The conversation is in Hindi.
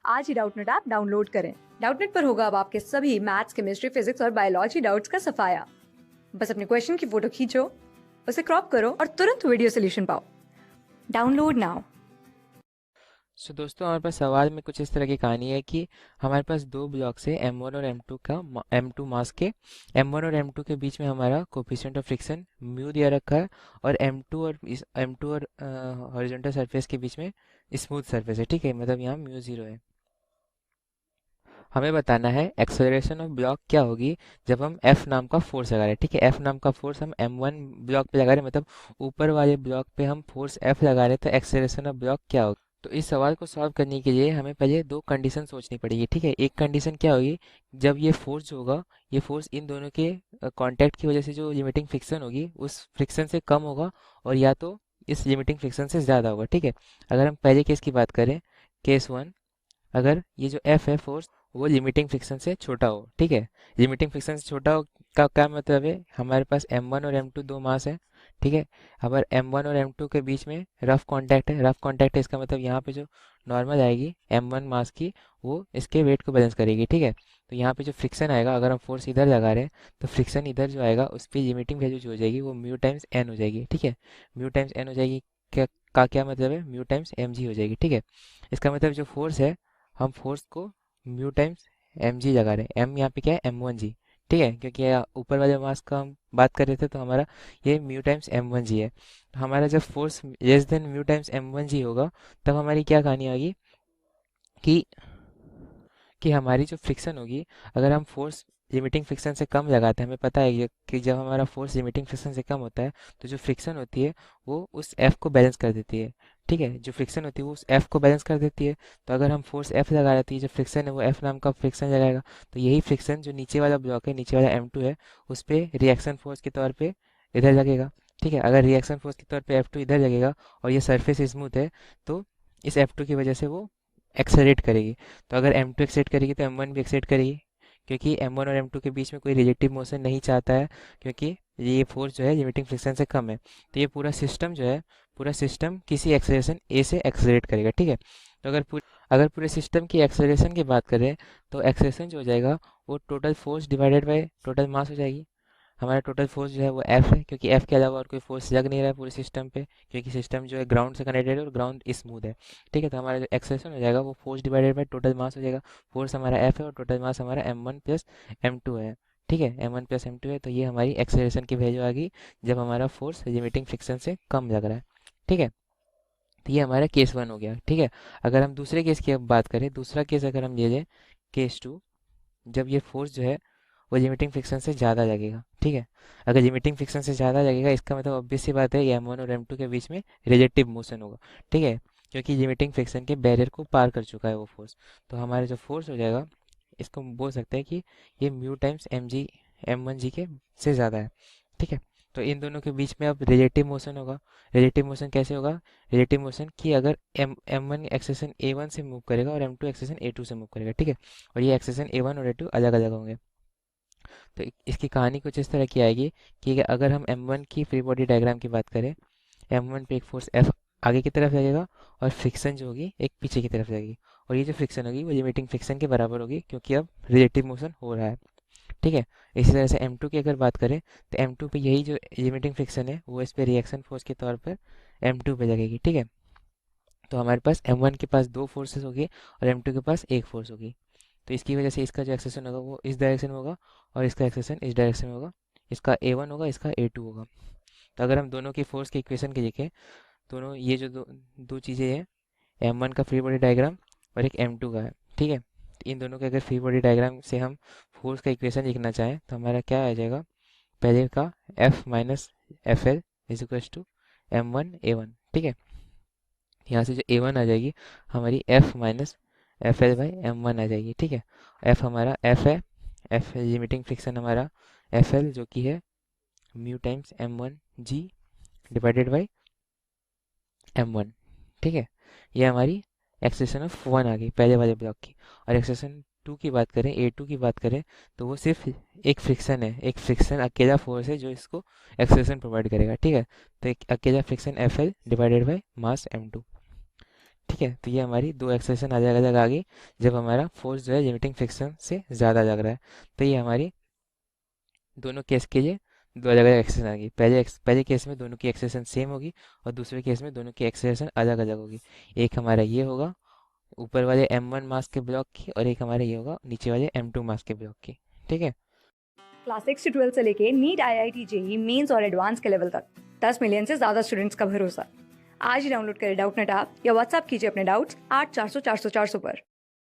आज ही डाउटनेट ऐप डाउनलोड करें। डाउटनेट पर होगा अब आपके सभी मैथ्स, केमिस्ट्री, फिजिक्स और बायोलॉजी डाउट्स का सफाया। बस अपने क्वेश्चन की फोटो खींचो, उसे क्रॉप करो और तुरंत वीडियो सोल्यूशन पाओ। Download now. दोस्तों, हमारे पास सवाल में कुछ इस तरह की कहानी है कि हमारे पास दो ब्लॉक्स है M1 और M2 मास के। M1 और M2 के बीच में हमारा कोफिशिएंट ऑफ फ्रिक्शन म्यू दिया रखा है, और M2 और हॉरिजॉन्टल सरफेस के बीच में स्मूथ सरफेस है। ठीक है, मतलब यहाँ म्यू 0 है। हमें बताना है एक्सेलरेशन ऑफ ब्लॉक क्या होगी जब हम F नाम का फोर्स लगा रहे हैं। ठीक है, F नाम का फोर्स हम M1 ब्लॉक पे लगा रहे हैं, मतलब ऊपर वाले ब्लॉक पे हम फोर्स F लगा रहे हैं, तो एक्सेलरेशन ऑफ ब्लॉक क्या होगी। तो इस सवाल को सॉल्व करने के लिए हमें पहले दो कंडीशन सोचनी पड़ेगी। ठीक है, एक कंडीशन क्या होगी, जब ये फोर्स जो होगा, ये फोर्स इन दोनों के कांटेक्ट की वजह से जो लिमिटिंग फ्रिक्शन होगी उस फ्रिक्शन से कम होगा, और या तो इस लिमिटिंग फ्रिक्शन से ज़्यादा होगा। ठीक है, अगर हम पहले केस की बात करें, केस 1, अगर ये जो एफ है फोर्स, वो लिमिटिंग फ्रिक्शन से छोटा हो। ठीक है, लिमिटिंग फ्रिक्शन से छोटा हो का क्या मतलब है, हमारे पास M1 और M2 दो मास है। ठीक है, अगर M1 और M2 के बीच में रफ कांटेक्ट है, रफ कांटेक्ट है इसका मतलब यहाँ पे जो नॉर्मल आएगी M1 मास की, वो इसके वेट को बैलेंस करेगी। ठीक है, तो यहाँ पे जो फ्रिक्शन आएगा, अगर हम फोर्स इधर लगा रहे हैं तो फ्रिक्शन इधर जो आएगा उस पर लिमिटिंग वैल्यू जो हो जाएगी वो म्यू टाइम्स एन हो जाएगी। ठीक है, म्यू टाइम्स एन हो जाएगी। क्या मतलब है, म्यू टाइम्स एम जी हो जाएगी। ठीक है, इसका मतलब जो फोर्स है, हम फोर्स को म्यू टाइम्स एम जी लगा रहे हैं। एम यहाँ पे क्या है, M1G। ठीक है, क्योंकि ऊपर वाले मास का हम बात कर रहे थे, तो हमारा ये म्यू टाइम्स M1G है। तो हमारा जब force less than mu times M1G होगा, तब हमारी क्या कहानी आएगी कि हमारी जो फ्रिक्शन होगी, अगर हम फोर्स लिमिटिंग फ्रिक्शन से कम लगाते हैं, हमें पता है ये कि जब हमारा फोर्स लिमिटिंग फ्रिक्शन से कम होता है तो जो फ्रिक्शन होती है वो उस एफ को बैलेंस कर देती है। ठीक है, जो फ्रिक्शन होती है वो उस एफ को बैलेंस कर देती है। तो अगर हम फोर्स एफ लगा देती है, जो फ्रिक्शन है वो एफ नाम का फ्रिक्शन लगाएगा, तो यही फ्रिक्शन जो नीचे वाला ब्लॉक है, नीचे वाला M2 है, उस पर रिएक्शन फोर्स के तौर पर इधर लगेगा। ठीक है, अगर रिएक्शन फोर्स के तौर पे F2 इधर लगेगा और ये सरफेस स्मूथ है, तो इस F2 की वजह से वो एक्सेलरेट करेगी। तो अगर M2 एक्सेलरेट करेगी तो M1 भी एक्सेलरेट करेगी, क्योंकि M1 और M2 के बीच में कोई रिलेटिव मोशन नहीं चाहता है, क्योंकि ये फोर्स जो है लिमिटिंग फ्रिक्शन से कम है। तो ये पूरा सिस्टम जो है, पूरा सिस्टम किसी एक्सेलरेशन A से एक्सेलरेट करेगा। ठीक है, तो अगर पूरे सिस्टम की एक्सेलरेशन की बात करें, तो एक्सेलरेशन जो हो जाएगा वो total force divided by total mass हो जाएगी। हमारा टोटल फोर्स जो है वो F है, क्योंकि F के अलावा और कोई फोर्स लग नहीं रहा है पूरे सिस्टम पे, क्योंकि सिस्टम जो है ग्राउंड से कनेक्टेड है और ग्राउंड स्मूथ है। ठीक है, तो हमारा जो एक्सेलरेशन हो जाएगा वो force divided by total mass हो जाएगा। फोर्स हमारा F है और टोटल मास हमारा M1 प्लस M2 है। ठीक है, M1 प्लस M2 है, तो ये हमारी एक्सेलरेशन की वैल्यू आ गई जब हमारा फोर्स लिमिटिंग फ्रिक्शन से कम लग रहा है। ठीक है, तो ये हमारा केस 1 हो गया। ठीक है, अगर हम दूसरे केस की अब बात करें, दूसरा केस अगर हम ले लें, केस 2, जब ये फोर्स जो है वो लिमिटिंग फ्रिक्शन से ज़्यादा लगेगा। ठीक है, अगर लिमिटिंग फ्रिक्शन से ज़्यादा लगेगा, इसका मतलब ऑब्वियस सी बात है, ये M1 और M2 के बीच में रिलेटिव मोशन होगा। ठीक है, क्योंकि लिमिटिंग फ्रिक्शन के बैरियर को पार कर चुका है वो फोर्स। तो हमारा जो फोर्स हो जाएगा, इसको हम बोल सकते हैं कि ये म्यू टाइम्स M1G के से ज़्यादा है। ठीक है, तो इन दोनों के बीच में अब रिलेटिव मोशन होगा। रिलेटिव मोशन कैसे होगा, रिलेटिव मोशन कि अगर M1 एक्सेशन A1 से मूव करेगा और M2 एक्सेशन A2 से मूव करेगा। ठीक है, और ये एक्सेशन A1 और A2 अलग अलग होंगे। तो इसकी कहानी कुछ इस तरह की आएगी कि अगर हम M1 की फ्री बॉडी डायग्राम की बात करें, M1 पे एक फोर्स F आगे की तरफ लगेगा, और फ्रिक्शन जो होगी एक पीछे की तरफ लगेगी, और ये जो फ्रिक्शन होगी वो लिमिटिंग फ्रिक्शन के बराबर होगी, क्योंकि अब रिलेटिव मोशन हो रहा है। ठीक है, इसी तरह से M2 की अगर बात करें, तो M2 पे यही जो लिमिटिंग फ्रिक्शन है वो इस पे रिएक्शन फोर्स के तौर पर M2 पे लगेगी। ठीक है, तो हमारे पास M1 के पास दो फोर्सेस होगी और M2 के पास एक फोर्स होगी। तो इसकी वजह से इसका जो एक्सेशन होगा वो इस डायरेक्शन में होगा, और इसका एक्सेशन इस डायरेक्शन में होगा। इसका A1 होगा, इसका A2 होगा। तो अगर हम दोनों की फोर्स के इक्वेशन के लिखें, दोनों ये जो दो दो चीज़ें हैं, M1 का फ्री बॉडी डायग्राम और एक M2 का है। ठीक है, तो इन दोनों के अगर फ्री बॉडी डायग्राम से हम फोर्स का इक्वेशन लिखना चाहें, तो हमारा क्या आ जाएगा, पहले का F minus F L is equal to M1 A1। ठीक है, यहाँ से जो A1 आ जाएगी, हमारी F माइनस FL/M1 आ जाएगी। ठीक है, F हमारा F है, F लिमिटिंग फ्रिक्शन हमारा FL जो कि है mu times M1G divided by M1। ठीक है, ये हमारी एक्सेशन ऑफ 1 आ गई पहले वाले ब्लॉक की। और एक्सेशन 2 की बात करें, A2 की बात करें, तो वो सिर्फ एक फ्रिक्शन है, एक फ्रिक्शन अकेला फोर्स है जो इसको एक्सेशन प्रोवाइड करेगा। ठीक है, तो एक अकेला friction FL divided by mass M2। ठीक है, तो ये हमारी दो एक्सेलेरेशन अलग अलग आ गई जब हमारा फोर्स जो है लिमिटिंग फ्रिक्शन से ज़्यादा लग रहा है। तो ये हमारी दोनों केस के लिए दो अलग अलग एक्सेलेरेशन आ गई। पहले केस में दोनों की एक्सेलेरेशन सेम होगी और दूसरे केस में दोनों की एक्सेलेरेशन अलग अलग होगी। एक हमारा ये होगा ऊपर वाले M1 मास के ब्लॉक की, और एक हमारा ये होगा नीचे वाले M2 मास के ब्लॉक की। ठीक है। क्लास 6 से 12 से लेके नीट, IIT, जेई मेंस और एडवांस के लेवल तक 10 मिलियन से ज्यादा स्टूडेंट्स का भरोसा। आज ही डाउनलोड करें डाउटनेट ऐप या व्हाट्सएप कीजिए अपने डाउट्स 8400 400 400 पर।